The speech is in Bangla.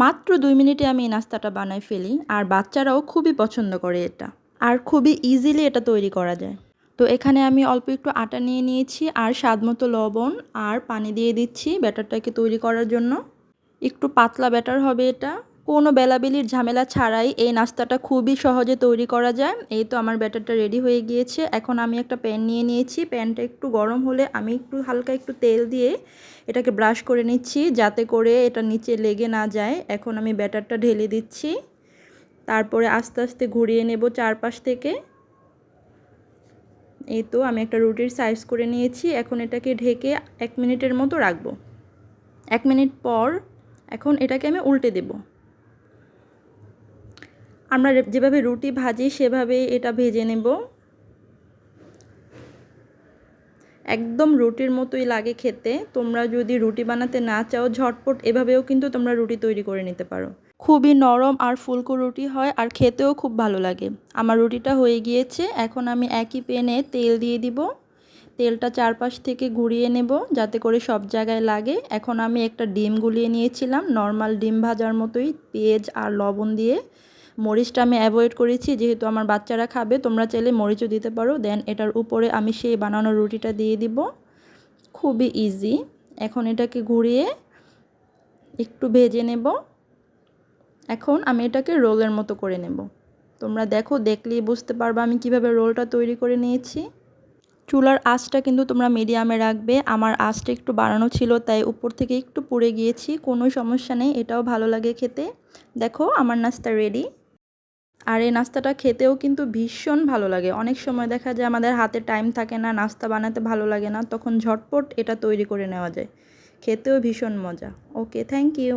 মাত্র 2 মিনিটে আমি এই নাস্তাটা বানাই ফেলি আর বাচ্চারাও খুবই পছন্দ করে এটা। আর খুবই ইজিলি এটা তৈরি করা যায়। তো এখানে আমি অল্প একটু আটা নিয়ে নিয়েছি আর স্বাদমতো লবণ আর পানি দিয়ে দিচ্ছি ব্যাটারটাকে তৈরি করার জন্য। একটু পাতলা ব্যাটার হবে এটা। কোনো বেলাবেলির ঝামেলা ছাড়াই এই নাস্তাটা খুবই সহজে তৈরি করা যায়। এই তো আমার ব্যাটারটা রেডি হয়ে গিয়েছে। এখন আমি একটা প্যান নিয়ে নিয়েছি। প্যানটা একটু গরম হলে আমি একটু হালকা একটু তেল দিয়ে এটাকে ব্রাশ করে নিচ্ছি যাতে করে এটা নিচে লেগে না যায়। এখন আমি ব্যাটারটা ঢেলে দিচ্ছি। তারপরে আস্তে আস্তে ঘুরিয়ে নেব চারপাশ থেকে। এই তো আমি একটা রুটির সাইজ করে নিয়েছি। এখন এটাকে ঢেকে 1 মিনিটের মতো রাখবো। 1 মিনিট পর এখন এটাকে আমি উল্টে দেব। আমরা যেভাবে রুটি ভাজি সেভাবে এটা ভেজে নেব। একদম রুটির মতোই লাগে খেতে। তোমরা যদি রুটি বানাতে না চাও ঝটপট এভাবেও কিন্তু তোমরা রুটি তৈরি করে নিতে পারো। খুবই নরম আর ফুলকো রুটি হয় আর খেতেও খুব ভালো লাগে। আমার রুটিটা হয়ে গিয়েছে। এখন আমি একই প্যানে তেল দিয়ে দিব। তেলটা চারপাশ থেকে ঘুরিয়ে নেব যাতে করে সব জায়গায় লাগে। এখন আমি একটা ডিম গুলিয়ে নিয়েছিলাম নর্মাল ডিম ভাজার মতোই পেঁয়াজ আর লবণ দিয়ে। মরিচটা আমি অ্যাভয়েড করেছি যেহেতু আমার বাচ্চারা খাবে। তোমরা চাইলে মরিচও দিতে পারো। দেন এটার উপরে আমি সেই বানানো রুটিটা দিয়ে দিব। খুবই ইজি। এখন এটাকে ঘুরিয়ে একটু ভেজে নেব। এখন আমি এটাকে রোলের মতো করে নেব। তোমরা দেখলেই বুঝতে পারবে আমি কিভাবে রোলটা তৈরি করে নিয়েছি। চুলার আঁচটা কিন্তু তোমরা মিডিয়ামে রাখবে। আমার আঁচটা একটু বাড়ানো ছিল তাই উপর থেকে একটু পুড়ে গিয়েছি। কোনো সমস্যা নেই, এটাও ভালো লাগে খেতে। দেখো আমার নাস্তা রেডি। আর এই নাস্তাটা খেতেও কিন্তু ভীষণ ভালো লাগে। অনেক সময় দেখা যায় আমাদের হাতে টাইম থাকে না, নাস্তা বানাতে ভালো লাগে না, তখন ঝটপট এটা তৈরি করে নেওয়া যায়। খেতেও ভীষণ মজা। ওকে, থ্যাংক ইউ।